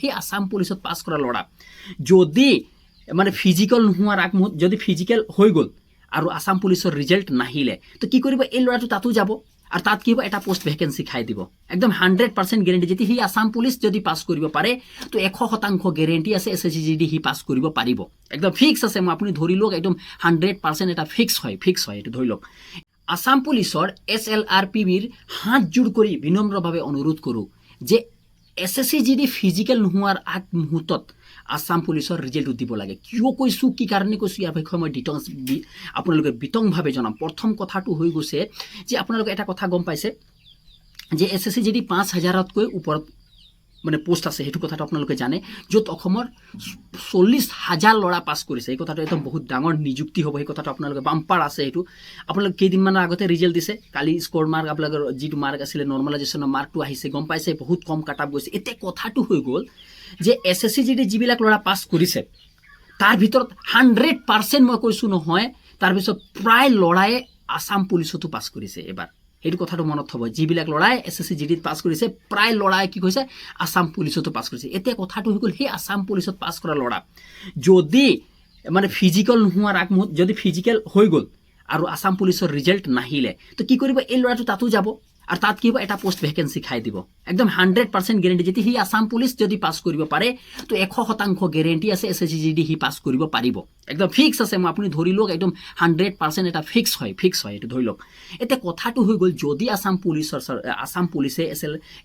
সেই আসাম পুলিচত পাছ কৰা ল'ৰা যদি মানে ফিজিকেল নোহোৱাৰ আগমুহূৰ্ত যদি ফিজিকেল হৈ গ'ল আৰু আসাম পুলিচৰ ৰিজাল্ট নাহিলে তো কি কৰিব এই ল'ৰাটো তাতো যাব আৰু তাত কি হ'ব এটা পোষ্ট ভেকেঞ্চি খাই দিব একদম 100% গেৰেণ্টি যদি সি আসাম পুলিচ যদি পাছ কৰিব পাৰে তো 100% গেৰেণ্টি আছে SSC GD সি পাছ কৰিব পাৰিব একদম ফিক্স আছে মই আপুনি ধৰি লওক একদম 100% এটা ফিক্স হয় এইটো ধৰি লওক আসাম পুলিচৰ SLRPBৰ হাত জোৰ কৰি বিনম্ৰভাৱে অনুৰোধ কৰোঁ যে SSC GD ফিজিকেল নোহোৱাৰ আগমুহূৰ্তত আসাম পুলিচৰ ৰিজাল্ট দিব লাগে কিয় কৈছোঁ কি কাৰণে কৈছোঁ ইয়াৰ বিষয়ে মই আপোনালোকে বিতংভাৱে জনাম প্ৰথম কথাটো হৈ গৈছে যে আপোনালোকে এটা কথা গম পাইছে যে SSC GD 5000তকৈ ওপৰত মানে পোষ্ট আছে সেইটো কথাটো আপোনালোকে জানে য'ত অসমৰ 40,000 ল'ৰা পাছ কৰিছে এই কথাটো একদম বহুত ডাঙৰ নিযুক্তি হ'ব এই কথাটো আপোনালোকে বাম্পাৰ আছে এইটো আপোনালোকে কেইদিনমানৰ আগতে ৰিজাল্ট দিছে কালি স্ক'ৰ মাৰ্ক আপোনালোকৰ যিটো মাৰ্ক আছিলে নৰ্মেলাইজেশ্যনৰ মাৰ্কটো আহিছে গম পাইছে বহুত কম কাট অফ গৈছে এতিয়া কথাটো হৈ গ'ল যে SSC GD যিবিলাক ল'ৰা পাছ কৰিছে তাৰ ভিতৰত 100% মই কৈছোঁ নহয় তাৰপিছত প্ৰায় ল'ৰাই আসাম পুলিচতো পাছ কৰিছে এবাৰ এইটো কথাটো মনত থ'ব যিবিলাক ল'ৰাই SSC GD পাছ কৰিছে প্ৰায় ল'ৰাই কি কৈছে আসাম পুলিচতো পাছ কৰিছে এতিয়া কথাটো হৈ গ'ল সেই আসাম পুলিচত পাছ কৰা ল'ৰা যদি মানে ফিজিকেল নোহোৱাৰ আগমুহূৰ্ত যদি ফিজিকেল হৈ গ'ল আৰু আসাম পুলিচৰ ৰিজাল্ট নাহিলে তো কি কৰিব এই ল'ৰাটো তাতো যাব আৰু তাত কি হ'ব এটা পোষ্ট ভেকেঞ্চি খাই দিব একদম 100% গেৰেণ্টি যদি সি আসাম পুলিচ যদি পাছ কৰিব পাৰে তো 100% গেৰেণ্টি আছে SSC GD সি পাছ কৰিব পাৰিব একদম ফিক্স আছে মই আপুনি ধৰি লওক একদম 100% এটা ফিক্স হয় এইটো ধৰি লওক এতিয়া কথাটো হৈ গ'ল যদি আসাম পুলিচে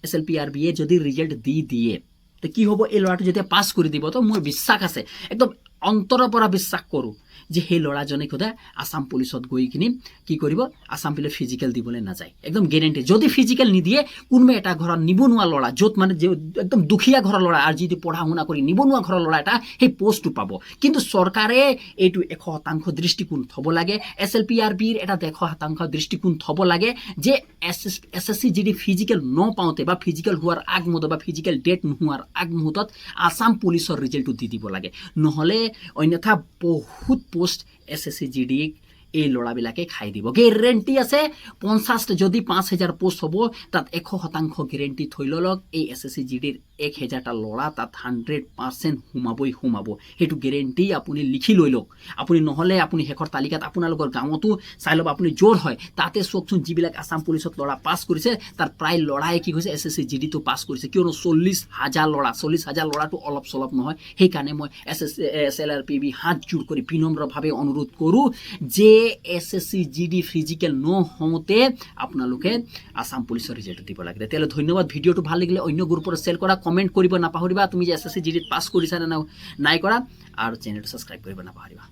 SLPRBয়ে যদি ৰিজাল্ট দিয়ে তো কি হ'ব এই ল'ৰাটো যেতিয়া পাছ কৰি দিব তো মোৰ বিশ্বাস আছে একদম অন্তৰৰ পৰা বিশ্বাস কৰোঁ যে সেই ল'ৰাজনে সদায় আসাম পুলিচত গৈ কিনি কি কৰিব আসাম পুলিচে ফিজিকেল দিবলৈ নাযায় একদম গেৰেণ্টি যদি ফিজিকেল নিদিয়ে কোনোবা এটা ঘৰত নিবনুৱা ল'ৰা য'ত মানে একদম দুখীয়া ঘৰৰ ল'ৰা আৰু যিটো পঢ়া শুনা কৰি নিবনুৱা ঘৰৰ ল'ৰা এটা সেই পোষ্টটো পাব কিন্তু চৰকাৰে এইটো 100% দৃষ্টিকোণ থ'ব লাগে SLPRBৰ এটা 100% দৃষ্টিকোণ থ'ব লাগে যে SSC GD ফিজিকেল নপাওঁতে বা ফিজিকেল হোৱাৰ আগমুহূৰ্তত বা ফিজিকেল ডেট নোহোৱাৰ আগমুহূৰ্তত আসাম পুলিচৰ ৰিজাল্টটো দি দিব লাগে নহ'লে অন্যথা বহুত পোষ্ট SSC GD এই ল'ৰাবিলাকে খাই দিব গেৰেণ্টি আছে 50 যদি 5000 পোষ্ট হ'ব তাত 100% গেৰেণ্টি থৈ লওক এই SSC GDৰ 1000টা ল'ৰা তাত 100% সোমাব সেইটো গেৰেণ্টি আপুনি লিখি লৈ লওক আপুনি নহ'লে আপুনি শেষৰ তালিকাত আপোনালোকৰ গাঁৱতো চাই ল'ব আপুনি জোৰ হয় তাতে চাওকচোন যিবিলাক আসাম পুলিচত ল'ৰা পাছ কৰিছে তাৰ প্ৰায় ল'ৰাই কি হৈছে SSC GDটো পাছ কৰিছে কিয়নো 40,000 ল'ৰাটো অলপ চলপ নহয় সেইকাৰণে মই SLRPB হাত জোৰ কৰি বিনম্ৰভাৱে অনুৰোধ কৰোঁ যে SSC GD ফিজিকেল নহওঁতে আপোনালোকে আসাম পুলিচৰ ৰিজাল্ট দিব লাগে তেতিয়াহ'লে ধন্যবাদ ভিডিঅ'টো ভাল লাগিলে অন্য গ্ৰুপত শ্বেয়াৰ কৰা কমেণ্ট কৰিব নাপাহৰিবা তুমি যে SSC GD পাছ কৰিছা নে নাই কৰা আৰু চেনেলটো ছাবস্ক্ৰাইব কৰিব নাপাহৰিবা